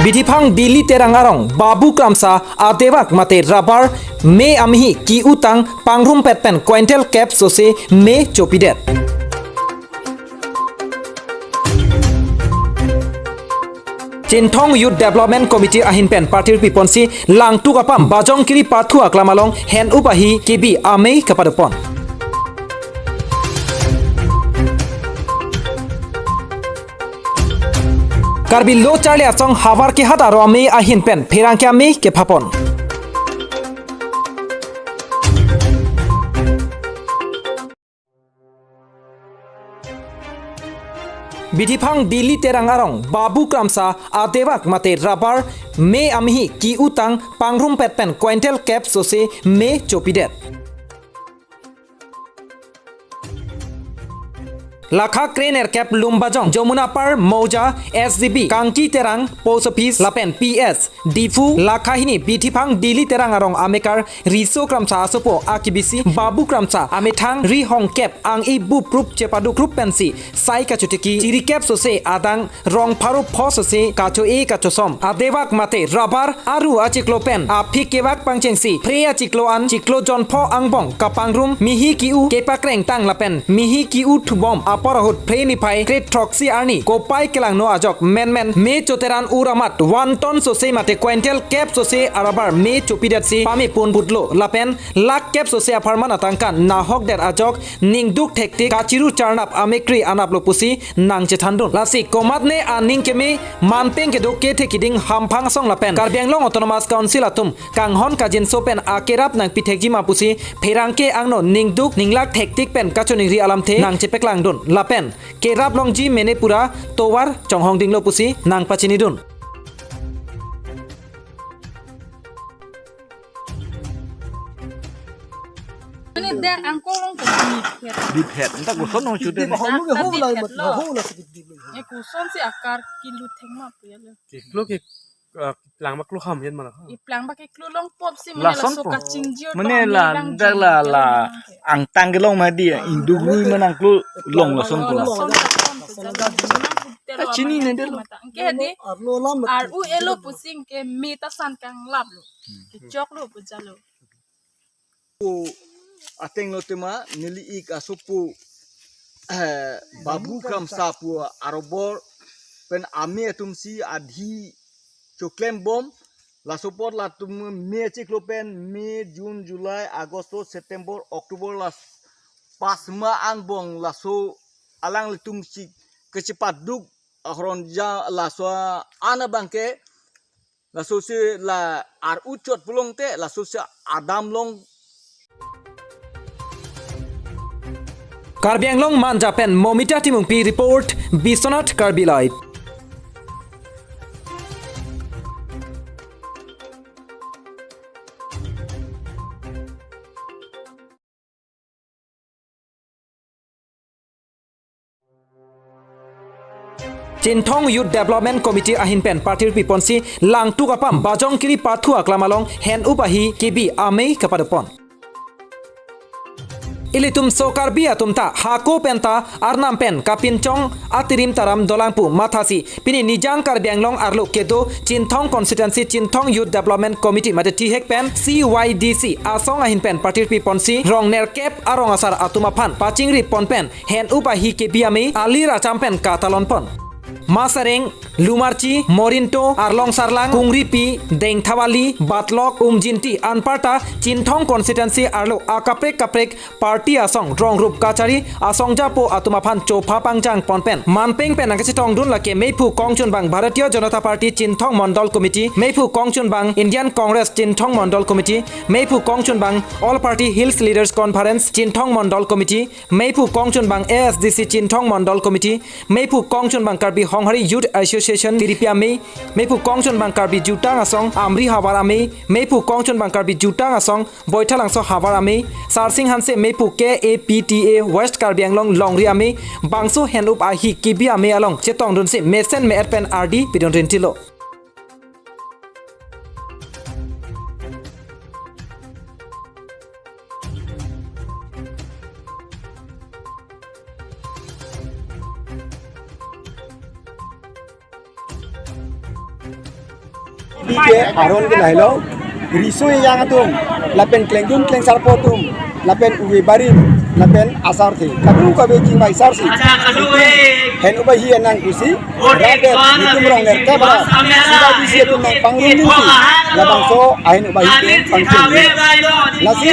Bidipang Dili Terangarong Babu Kramsa Adewak Mate Rabar Me Amhi Ki Utang Pangrum Petpen Quintal Cap Sose Me Chopidet Chinthong Youth Development Committee Ahin Pen Partir Piponsi Lang Tukapam Bajong Kiri Pathu Aklamalong Hen Upahi Kibi Amei Kapadopon Karbi Lo Charlie Asong Havar Ke Hat Aro Amei Ahin Pen Phirang Ke Amei Ke Phapon Bidipang Dili Terangarong Babu Kramsa Adewak Mate Rabar Me Amhi Ki Utang Pangrum Petpen Quintal Cap Sose Me Chopidet Lakha Crane Cap Lumbajong Jomuna Par Moja SDB Kangki Terang Post Office Lapen PS Difu Lakhahini Bidipang Dili Terangarong Amekar Riso Kramsa Asopo Akibisi Babu Kramsa Amethang Ri Hong Cap Ang Ibu Prup Cepadu Krup Pensi Sai Kachutiki Chiri Cap Sose Adang Rong Paru Posose Kacho E Kachosom Adewak Mate Rabar Aru Achiklopen Api Kewak Pangchengsi Preya Chikloan Chiklo John Po Angbong Kapangrum Mihi Kiu Kepakreng Tang Lapen Mihi Kiu Tubom Porahut Prenify Great Troxy Arni Kopai Kelang No Ajok Men Me Choteran Uramat 1 ton Sose Mate Quintal Cap Sose Arabar Me Chopidat Si Pami Pun Budlo Lapen Lak Cap Sose Aparman Atangkan Nahok Der Ajok Ningduk Tektik Kachiru Charnap Amekri Anap Lopusi Nang Chethandun Lasi Komatne Aning Keme Manpeng Kedo Kete Kiding Hampang Song Lapen Karbianglong Autonomous Council Atum Kanghon Kajin Sopen Akerap Nang Pitekji Mapusi Pherangke Angno Ningduk Ninglak Tektik Pen Kachoningri Alamte Nang Chepeklang Dun Lapen Kerap Longji Menepura Towar Chonghong Dinglo Pusi Nang Pachinidun Ini dia angkong long Deep head, entah kuson mau cuci. Ya kuson si akar kilu tengma pu ya lo. Kilo ke lang maklu ham yen mana. Iplang pakai kilu long pop si mana Lason so po. kacing jiu. Mana la ang tanggelong madi indugui menang klu long lason po. Cini ni dia lo. Ke di aru elo pusing ke mita san kang lap lo. Ke jok lo pu jalo. Ateng lo tema nili ik asupu Babu Kramsa pu arobor pen ame atumsi adhi choklem bom la support la tum me chiklopen me June July Agosto September Oktober la pasma anbong la so alang litum si kecepat duk ahronja la so ana bangke la so se la ar uchot pulong te la so se adam long Karbianglong Manjapen Momita Timungpi Report Bisonat Karbilai Chinthong Youth Development Committee Ahin Pen Partir Piponsi Lang Tukapam Bajong Kiri Pathu Aklamalong Hen Upahi Kibi Amei Kapadopon Ilitum sokar bia tumta hako penta arnam pen kapincong atirim taram dolangpu mathasi pini nijang Karbianglong arlo kedo Chinthong Constituency Chinthong Youth Development Committee mate tihek pen CYDC asong ahin pen partir piponsi rong ner kep arong asar atumaphan pachingri pon pen hen upahi ke biami alira champen katalon pon Masareng, Lumarchi, Morinto, Arlong Sarlang, Kungripi, Dengthawali, Batlok, Umjinti, Anparta, Chinthong Constituency Arlo Akaprek Kaprek Party Asong Rong Rup Kachari Asong Japo Atumaphan Chopa Pangjang Ponpen Manpeng Pen Angachitong Dun Lake Meipu Kongchun Bang Bharatiya Janata Party Chinthong Mondol Committee Meipu Kongchun Bang Indian Congress Chinthong Mondol Committee Meipu Kongchun Bang All Party Hills Leaders Conference Chinthong Mondol Committee Meipu Kongchun Bang ASDC Chinthong Mondol Committee Meipu Kongchun Bang Karbi Honghari Youth Association Piripia Mei Meipu Kongchun Bang Karbi Jutang Asong Amri Hawara Mei Meipu Kongchun Bang Karbi Jutang Asong Boithalangso Hawara Mei Sarsing Hanse Meipu KAPTA West Karbianglong Longri Ame Bangso Henup Ahi Kibi Ame Along Chetong Dunse Mesen Merpen RD Pidon Rentilo kopi ke aron ke lahilo riso yang atum lapen klengdum kleng sarpotum lapen uwe barim lapen asar the kadu kabe jing bai sar si hen ubai hi nang kusi rabe nitum rong ner kabra sida bisi tum nang pangrung ni labang so ahin ubai hi pangcing lasi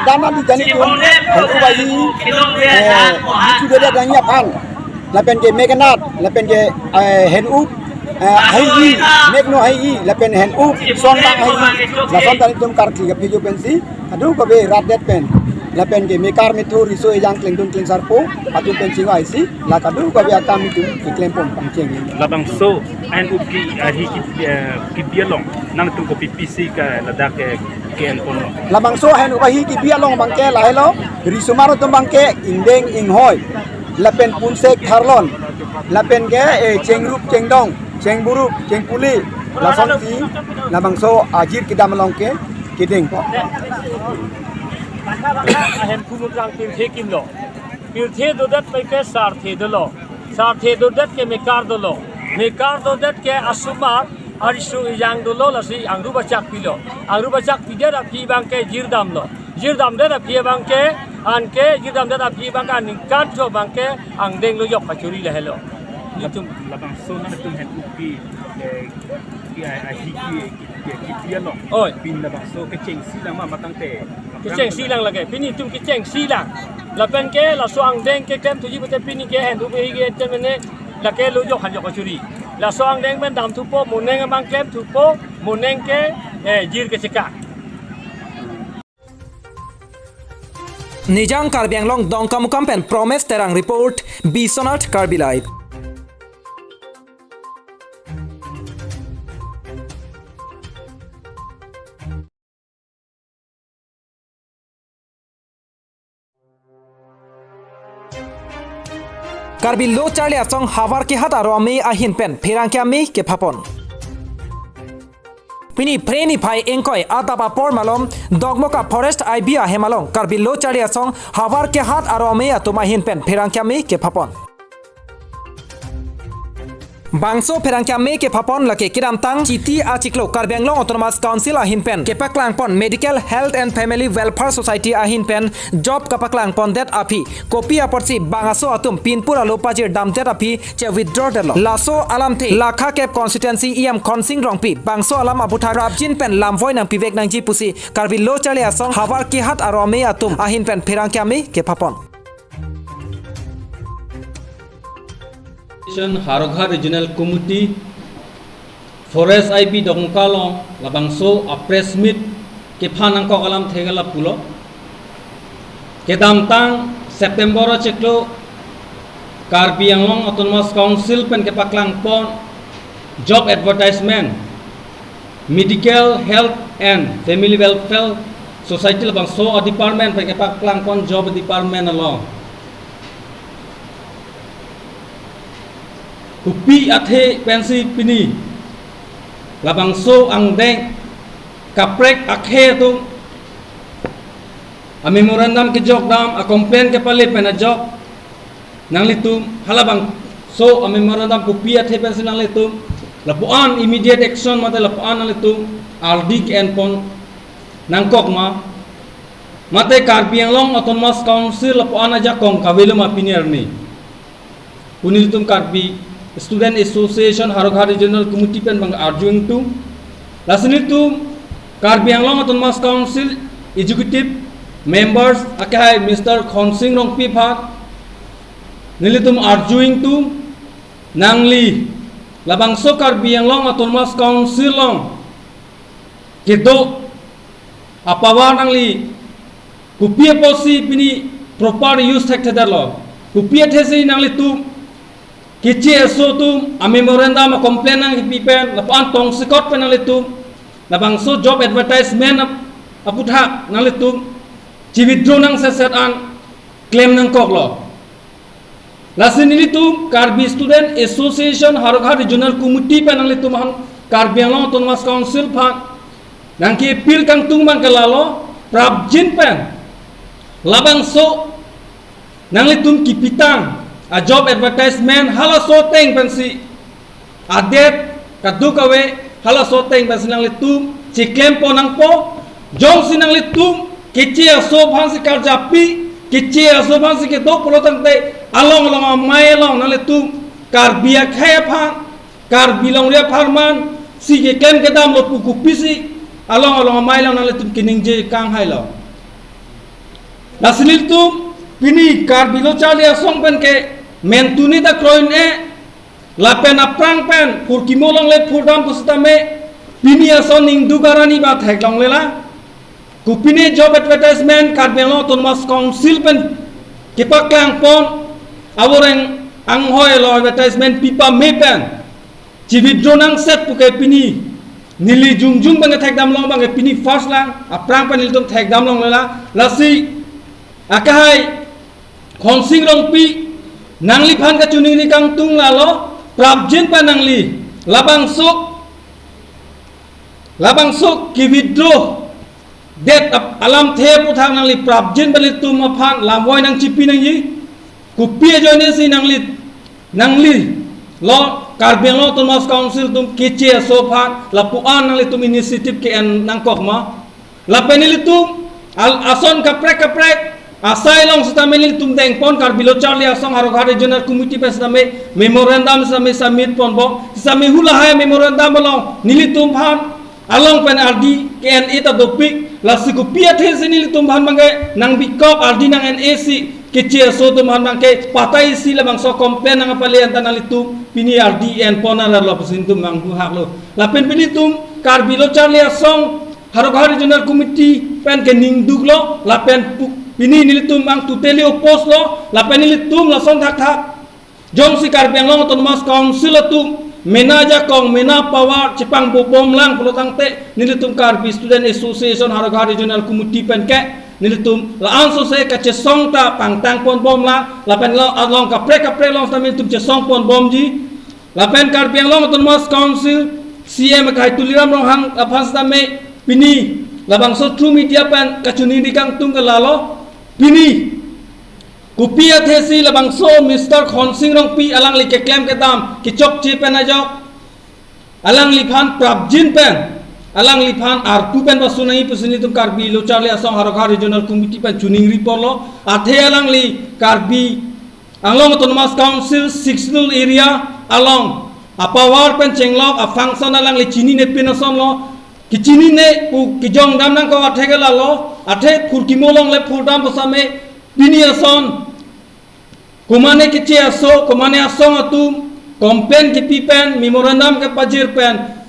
adana di jani tum hen ubai hi itu dia danya pan lapen ke meganat lapen ke hen up hai megno hai lapen hen up son bang hai la son tan tum karti ke pijo pensi adu ko be radet pen lapen ke mekar mitu riso yang klengdung kleng sarpo atu pensi ai si la kadu ko be akam mitu ke klempom pangceng labang so and uki hi ki bialong nang tu ko PPC ka ladak ke en pon labang so hen ubahi ki bialong bangke la hello riso maro tum bangke indeng inghoi lapen punsek tharlon lapen ke cengrup cengdong cengburuk cengpuli lason ti labang so ajir kita melongke kideng po ahem kumutang pilthekim lo pilthe do dat pe ke sarthe do dat ke mekar do dat ke asumar arisu yang do lo lasi angru bachak pilo angru bachak pide ra pi bang ke jirdam da pi bang ke an ke jirdam da pi bang ka ningkat jo bang ke angdeng lo yok pachuri le helo latung labang so nang tum hen uki ki bialong oi pin labang so ke cheng silang ma matang te ke cheng silang lage pini tum ke cheng silang lapen ke la so angdeng ke kem tuji bete pini ke hen ubi ge temene la ke lo yok han yok pachuri la so angdeng ben dam tu po moneng bang kem tu po moneng ke jir ke cekak Nijang Karbi Anglong Dongkamukam pen Promise Terang Report Bisonat Karbi Live. Karbi lo charli asong havar ke hat aro ame ahin pen pherang ke ame ke phapon Pini preni phai engkoi atapa por malom dogmoka forest ibia hemalong karbi lo charli asong havar ke hat aro ame atuma hin pen pherang ke ame ke phapon Bangso Perangkia me ke phapon lake kiram tang chiti a chiklo Karbi Anglong Autonomous Council a hin pen ke paklang pon Medical Health and Family Welfare Society a hin pen job kapaklang pon det api kopi aporsi bangaso atum pinpur alopa jir dam det api che withdraw delo laso alam the lakha kep constituency iam khonsing rongpi bangso alam abuthar rabjin pen lamvoi nang pivek nang ji pusi Karbi lo chale asong havar ki hat aro me atum a hin pen Perangkia me ke phapon Harogha Regional Committee Forest IP Dongkalong labangso a press meet ke phanang ko kalam thegala pulo ke damtang September cheklo Karbi Anglong Autonomous Council pen ke paklang pon job advertisement Medical Health and Family Welfare Society labangso a department pen ke paklang pon job department along Kupi athe pensi pini labangso ang deng kaprek akhe tu a memorandum ke jok dam a complain ke pale pena jok nang litum halabang so a memorandum kupi athe pensi nang litum lapuan immediate action mate lapuan nang litum aldik and pon nang kokma mate Karbi Anglong Autonomous Council lapuan aja kong kawelo mapinier ni punilitum Karbi Student Association Harogha Regional Committee pen bang arguing to lasini to Karbi Anglong Autonomous Council executive members akai Mr. Khonsing Rongpi Phat nilitum arguing to nangli labangso Karbi Anglong Autonomous Council long kedo apawa nangli kupie posi pini proper use sector lo kupie these nangli tu Kici eso tu a memorandum a complain nang pipen lapan tong sikot pen nang litu labangso job advertisement aputha nang litu ci withdraw nang seset an claim nang kok lo lasin litu Karbi Student Association Harogha Regional Committee pen nang litu man Karbi Anglong Autonomous Council phat nang ki appeal kang tung man kalalo prabjin pen labangso nang litum kipitang a job advertisement hala so teng pensi adet kadu kawe hala soteng ba sinang litum ciklem po nang po jong sinang litum kici aso bhansi karjapi kici aso bhansi ke do polotang te along mai long nang litum kar biak hai phan kar bilong ria pharman si ke kem ke dam lo puku pisi along mai long nang litum kining je kang hai lo nasinil tum pini kar bilo chali asong pen ke mentuni da kroin lapen aprang pen purkimolong le purdam pustame pini ason ning dugarani ba thaklong lela kupine job advertisement kar belo autonomous council pen kipaklang pon aworeng anghoi lo advertisement pipa mepen cividronang set pukai pini nili jungjung bang thakdam long bang pini first lang aprang pen niltum thakdam long lela lasi akahai khonsing rong pi nangli phan ka chuning ni kang tung la lo prabjin pa nangli labang sok ki withdraw det alam the puthang nangli prabjin bali tum ma phan lamwoi nang chipi nang yi kupie joine si nangli lo karbeng lo autonomous council tum kiche so phan la puan nangli tum initiative ke en nang kok ma la penili tum al ason kaprek asai long setameli tum deng pon kar bilo charli asong haroghar regional committee pe setame memorandum setame submit pon bo setame hula hai memorandum long nili tum phan along pen ardi ken eta dopik la siku pia the nili tum phan mangai nang bikop ardi nang NAC kiche so tum phan mangke patai si la bang so complain nang pali antan ali tum pini ardi en ponara lo pesin tum mang hu hak lo la pen pini tum kar bilo charli asong haroghar regional committee pen ke ning duglo la pen pini nilitum ang tuteli opos lo lapen nilitum la son thak jong si karbeng long autonomous council tu menaja kong mena power cipang bopom lang pelotang te nilitum karbi student association haroghar regional committee pen ke nilitum la anso se ka chesong ta pangtang pon bom la lapen lo along ka pre long sa nilitum chesong pon bom ji lapen karbeng long autonomous council CM kai tuliram long hang aphans ta me pini labang so true media pen kachuni dikang tung lalo pini kupia thesi labang so Mr. Khonsing rong pi alang li ke claim ke dam ki chok chi pen ajok alang li phan prabjin pen alang li phan artu pen basunai pusini tum karbi lo charli asong haroghar regional committee pen chuning report lo athe alang li karbi along autonomous council 6 area along apawar pen chenglok a function alang li chini ne pinason lo kichini ne pu kijong dam nang ko athe gala lo athe purkimolong le purdam pasame piniason kumane kiche aso kumane asong atum kompen ki pipen memorandum ke pajir pen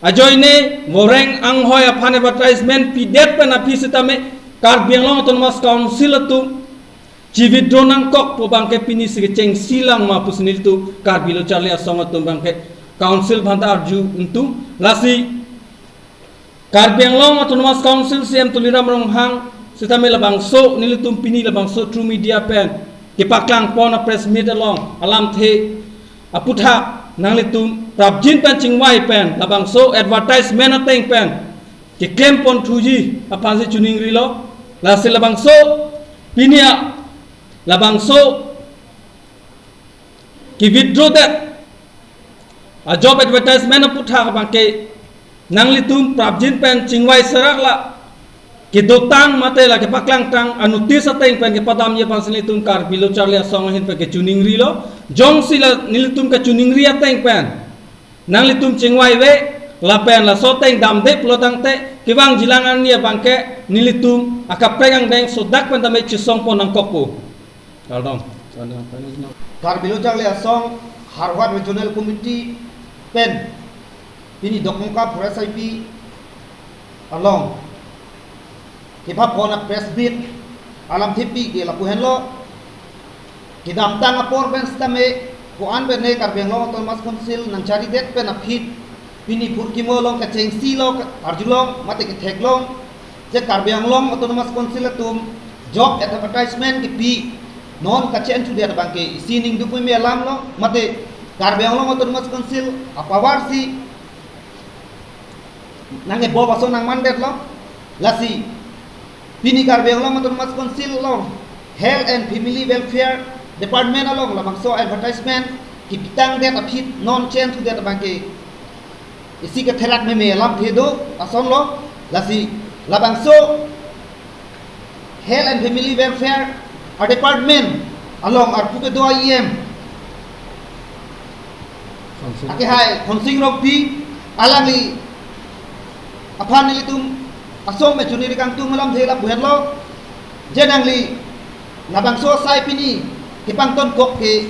ajoine moreng anghoi aphan advertisement pidet pen apisitame karbeng long autonomous council atum cividronang kok po bangke pini sigecheng silang ma pusnil tu karbilo charli asong atum bangke council bhanta arju untu lasi karbeng long autonomous council CM tuliram rong hang setame labang so nilitum pini labang so true media pen kipaklang pon press meet along alam the aputha nanglitum prabjin pen chingwai pen labang so advertisement ateng pen ki claim pon thuji apansi chuning rilo lasi labang so pinia labang so ki withdraw that a job advertisement aputha bangke nanglitum prabjin pen chingwai serak la ki dotang mate la ke paklang tang anutis ateng pen ke padam ye pansilitum kar bilo charli asong hin pe ke chuning ri lo jong sila nilitum ke chuning ri ateng pen nanglitum chingwai we la pen la so teng dam de plotang te ki wang jilangan ni bangke nilitum akaprengang deng sodak pen tame chisong pon nang kokpo kaldong kar bilo charli asong Harvard Regional Committee pen ini dokongka press IP along kipa pona press bit alam tipi ke lapu henlo kidam tang apor ben stame ko an ben ne karbeng lo autonomous council nang cari det pen aphit pini purkimo long ka chengsi lo arjulong mate ke theklong je karbeng long autonomous council tum job advertisement ki pi non ka chen chu det bangke sining du me alam lo mate karbeng long autonomous council apawar si nange bo baso nang mandet lo lasi pini karbeng long autonomous council long health and family welfare department along lamang so advertisement ki pitang det aphit non change to that bangke isi ke terak me lam thedo ason lo lasi labangso Health and Family Welfare Department along arpu ke doa IM ake hai khonsing rokti alangi aphan ni tum asom me chuni kang tum malam thela buhet lo jenangli labangso sai pini hipang ton kok ke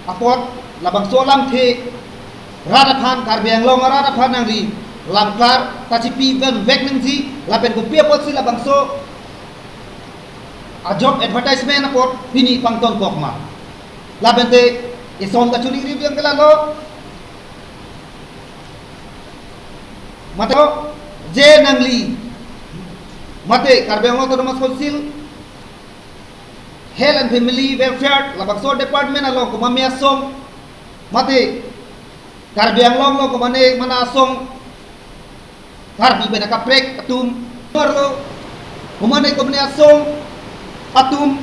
apot labangso lam the radaphan karbiang long radaphan nangli lamkar tachipi ben vek ningji lapen ko pia pot si labangso a job advertisement apot pini pangton kok ma labente ison ka chuni ribiang kala lo mato je nangli mate karbiang autonomous council Health and Family Welfare labangso department along kumami asong mate karbiang long lo kumane mana asong karbi bena kaprek atum lo kumane kumane asong atum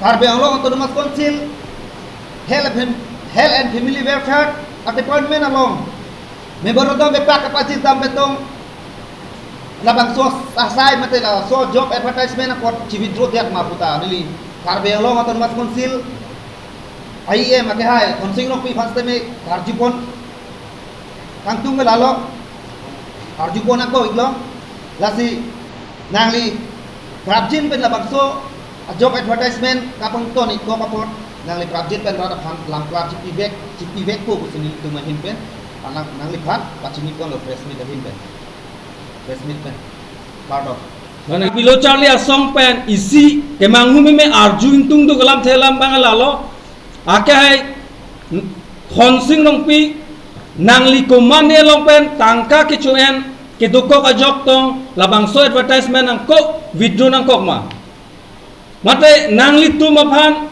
karbiang long autonomous council Health and Family Welfare department along memberodong bepak kapacit tam betong labang so asai mate la so job advertisement apot cividro tiat maputa nili karbiang long autonomous council IEM ake hai konsing nok pi faste me karjipon kangtung lalo karjipon ako iglo lasi nangli prabjin pen labang so job advertisement kapang ton iko kapot nangli prabjin pen rada phan lamklar cipi bek ko kusini tu mahin pen anak nangli phat pachini kon lo press meet dahin pen press meet pen pardon Mana bilo Charlie asong pen isi kemanghu me arju intung tu galam thelam bangalalo ake hai khonsing long pi nangli komane long pen tangka ke chuen ke doko ka jok tong labangso advertisement ang ko withdraw nang kok ma mate nangli tu maphan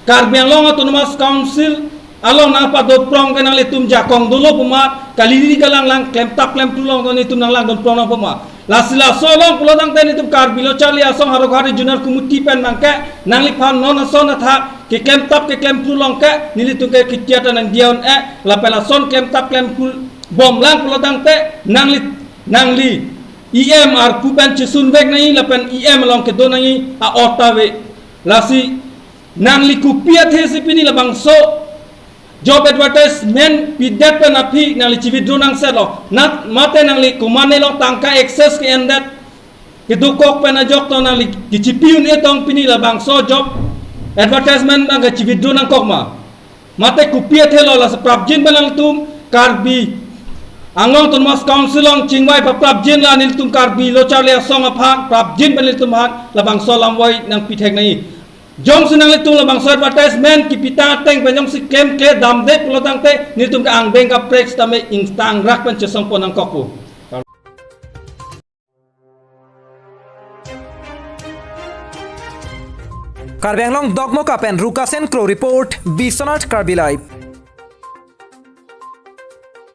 karbiang long autonomous council along na pa do prong ke nangli tum jakong dolo puma kaliri kalang lang klem tap klem tulong to ni tum nang lang don prong nang puma lasila solong pulodang ten itu karbilo Charlie asong harok hari junar kumuti pen nangke nangli phan non asona tha ke klem tap ke klem tulong ke nili tu ke kitiata nang diaon lapela son klem tap klem bom lang pulodang te nangli IM ar pupen chisun vek nai lapen IM long ke do nai a otawe lasi nangli kupia the sipini labang so job advertisement pidat pen api nangli cividro nang selo nat mate nangli kumane long tangka access ke endat ke dukok pen ajok to nangli kicipiun etong pini labang so job advertisement nang cividro nang kokma mate kupia thelo la prabjin benang tum karbi angong autonomous council ong chingwai pa prabjin la nil tum karbi lo Charlie asong aphan prabjin benil tum han labang so lamwai nang pithek nai jong sunang litung labang so advertisement kipita teng penyong si claim ke dam de pulotang te nil tum ka ang beng ka prex tame instang rak pen chesong ponang kokku Karbiang long dogmo kapen Rukasen Kro report Bisonat Karbi Live.